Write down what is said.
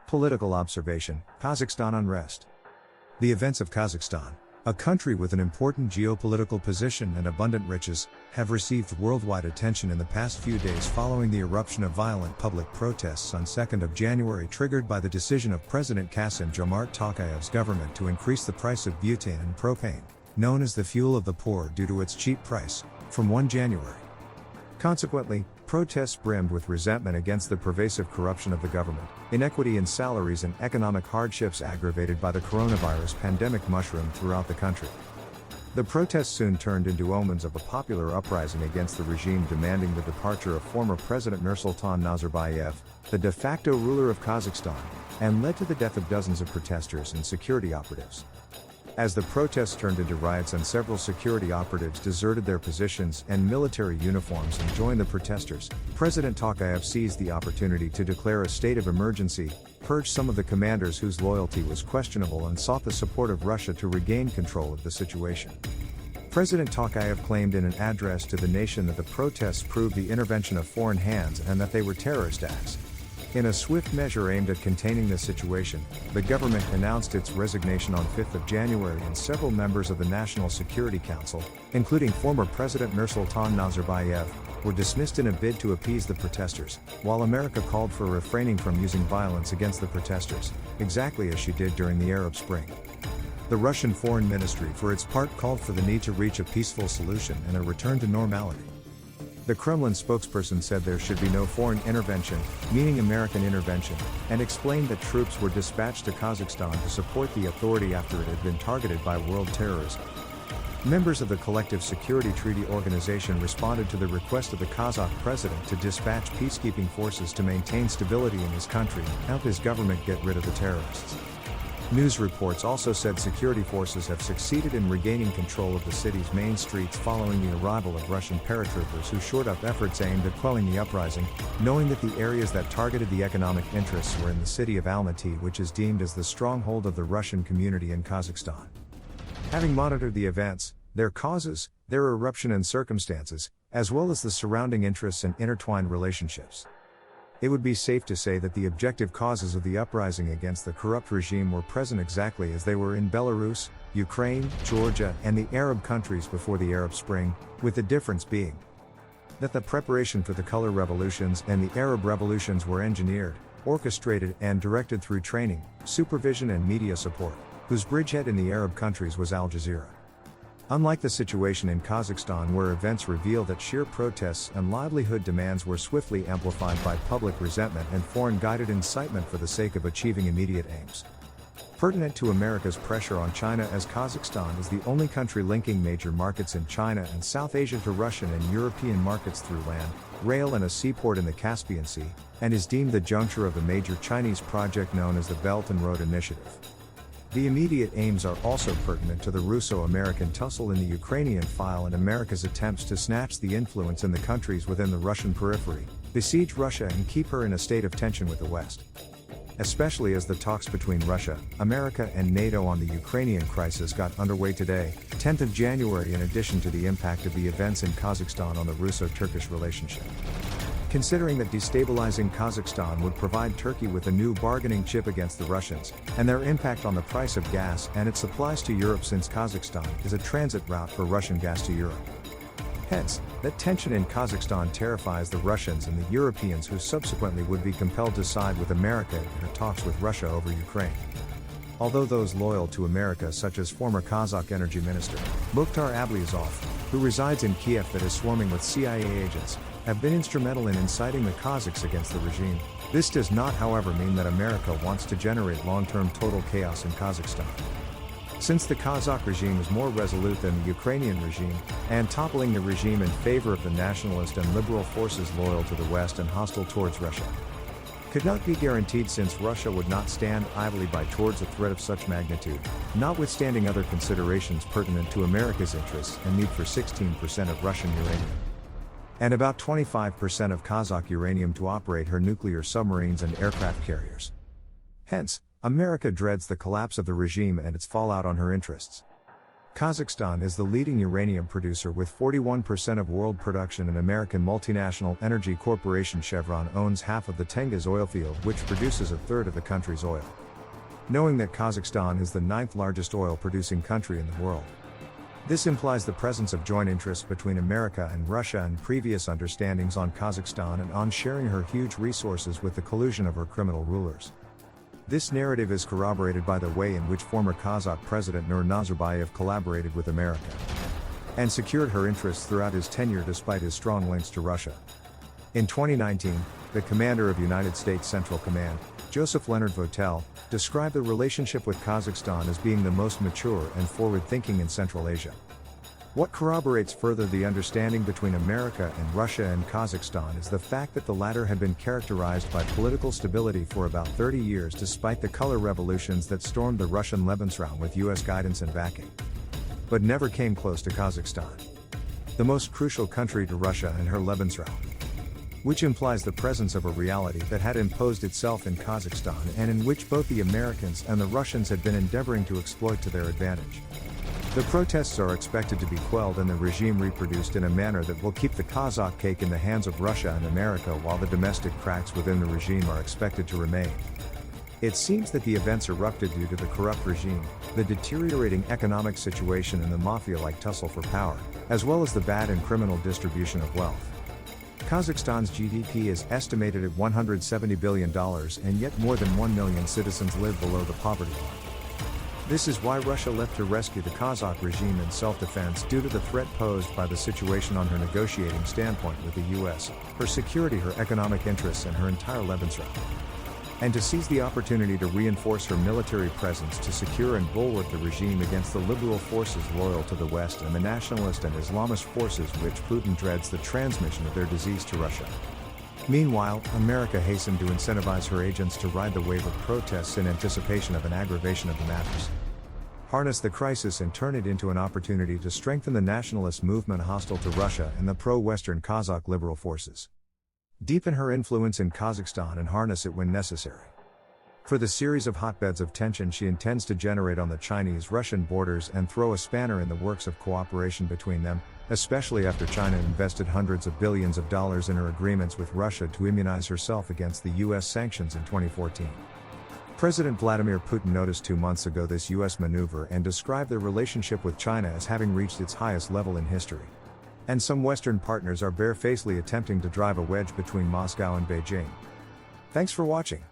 Political observation, Kazakhstan Unrest. The events of Kazakhstan, a country with an important geopolitical position and abundant riches, have received worldwide attention in the past few days following the eruption of violent public protests on 2nd of January triggered by the decision of President Kassym-Jomart Tokayev's government to increase the price of butane and propane, known as the fuel of the poor due to its cheap price, from 1 January. Consequently, protests brimmed with resentment against the pervasive corruption of the government, inequity in salaries and economic hardships aggravated by the coronavirus pandemic mushroomed throughout the country. The protests soon turned into omens of a popular uprising against the regime demanding the departure of former President Nur-Sultan Nazarbayev, the de facto ruler of Kazakhstan, and led to the death of dozens of protesters and security operatives. As the protests turned into riots and several security operatives deserted their positions and military uniforms and joined the protesters, President Tokayev seized the opportunity to declare a state of emergency, purge some of the commanders whose loyalty was questionable and sought the support of Russia to regain control of the situation. President Tokayev claimed in an address to the nation that the protests proved the intervention of foreign hands and that they were terrorist acts. In a swift measure aimed at containing the situation, the government announced its resignation on 5th of January and several members of the National Security Council, including former President nur-sultan Nazarbayev, were dismissed in a bid to appease the protesters, while America called for refraining from using violence against the protesters, exactly as she did during the Arab Spring. The Russian Foreign Ministry for its part called for the need to reach a peaceful solution and a return to normality. The Kremlin spokesperson said there should be no foreign intervention, meaning American intervention, and explained that troops were dispatched to Kazakhstan to support the authority after it had been targeted by world terrorism. Members of the Collective Security Treaty Organization responded to the request of the Kazakh president to dispatch peacekeeping forces to maintain stability in his country and help his government get rid of the terrorists. News reports also said security forces have succeeded in regaining control of the city's main streets following the arrival of Russian paratroopers who shored up efforts aimed at quelling the uprising, knowing that the areas that targeted the economic interests were in the city of Almaty, which is deemed as the stronghold of the Russian community in Kazakhstan. Having monitored the events, their causes, their eruption and circumstances, as well as the surrounding interests and intertwined relationships, it would be safe to say that the objective causes of the uprising against the corrupt regime were present exactly as they were in Belarus, Ukraine, Georgia, and the Arab countries before the Arab Spring, with the difference being that the preparation for the color revolutions and the Arab revolutions were engineered, orchestrated, and directed through training, supervision, and media support, whose bridgehead in the Arab countries was Al Jazeera. Unlike the situation in Kazakhstan, where events reveal that sheer protests and livelihood demands were swiftly amplified by public resentment and foreign-guided incitement for the sake of achieving immediate aims. Pertinent to America's pressure on China, as Kazakhstan is the only country linking major markets in China and South Asia to Russian and European markets through land, rail and a seaport in the Caspian Sea, and is deemed the juncture of the major Chinese project known as the Belt and Road Initiative. The immediate aims are also pertinent to the Russo-American tussle in the Ukrainian file and America's attempts to snatch the influence in the countries within the Russian periphery, besiege Russia and keep her in a state of tension with the West. Especially as the talks between Russia, America and NATO on the Ukrainian crisis got underway today, 10th of January, in addition to the impact of the events in Kazakhstan on the Russo-Turkish relationship. Considering that destabilizing Kazakhstan would provide Turkey with a new bargaining chip against the Russians, and their impact on the price of gas and its supplies to Europe, since Kazakhstan is a transit route for Russian gas to Europe. Hence, that tension in Kazakhstan terrifies the Russians and the Europeans, who subsequently would be compelled to side with America in her talks with Russia over Ukraine. Although those loyal to America, such as former Kazakh Energy Minister Mukhtar Ablyazov, who resides in Kiev that is swarming with CIA agents, have been instrumental in inciting the Kazakhs against the regime, this does not, however, mean that America wants to generate long-term total chaos in Kazakhstan. Since the Kazakh regime is more resolute than the Ukrainian regime, and toppling the regime in favor of the nationalist and liberal forces loyal to the West and hostile towards Russia, could not be guaranteed, since Russia would not stand idly by towards a threat of such magnitude, notwithstanding other considerations pertinent to America's interests and need for 16% of Russian uranium, and about 25% of Kazakh uranium to operate her nuclear submarines and aircraft carriers. Hence, America dreads the collapse of the regime and its fallout on her interests. Kazakhstan is the leading uranium producer with 41% of world production, and American multinational energy corporation Chevron owns half of the Tengiz oil field, which produces a third of the country's oil. Knowing that Kazakhstan is the 9th largest oil-producing country in the world, this implies the presence of joint interests between America and Russia and previous understandings on Kazakhstan and on sharing her huge resources with the collusion of her criminal rulers. This narrative is corroborated by the way in which former Kazakh President Nazarbayev collaborated with America and secured her interests throughout his tenure despite his strong links to Russia. In 2019, the commander of United States Central Command, Joseph Leonard Votel, described the relationship with Kazakhstan as being the most mature and forward-thinking in Central Asia. What corroborates further the understanding between America and Russia and Kazakhstan is the fact that the latter had been characterized by political stability for about 30 years despite the color revolutions that stormed the Russian Lebensraum with US guidance and backing, but never came close to Kazakhstan, the most crucial country to Russia and her Lebensraum, which implies the presence of a reality that had imposed itself in Kazakhstan and in which both the Americans and the Russians had been endeavoring to exploit to their advantage. The protests are expected to be quelled and the regime reproduced in a manner that will keep the Kazakh cake in the hands of Russia and America, while the domestic cracks within the regime are expected to remain. It seems that the events erupted due to the corrupt regime, the deteriorating economic situation and the mafia-like tussle for power, as well as the bad and criminal distribution of wealth. Kazakhstan's GDP is estimated at $170 billion, and yet more than 1 million citizens live below the poverty line. This is why Russia left to rescue the Kazakh regime in self-defense due to the threat posed by the situation on her negotiating standpoint with the US, her security, her economic interests and her entire Lebensraum. And to seize the opportunity to reinforce her military presence to secure and bulwark the regime against the liberal forces loyal to the West and the nationalist and Islamist forces which Putin dreads the transmission of their disease to Russia. Meanwhile, America hastened to incentivize her agents to ride the wave of protests in anticipation of an aggravation of the matters, harness the crisis and turn it into an opportunity to strengthen the nationalist movement hostile to Russia and the pro-Western Kazakh liberal forces, deepen her influence in Kazakhstan and harness it when necessary. For the series of hotbeds of tension she intends to generate on the Chinese-Russian borders and throw a spanner in the works of cooperation between them, especially after China invested hundreds of billions of dollars in her agreements with Russia to immunize herself against the US sanctions in 2014. President Vladimir Putin noticed 2 months ago this US maneuver and described the relationship with China as having reached its highest level in history. And some Western partners are barefacedly attempting to drive a wedge between Moscow and Beijing. Thanks for watching.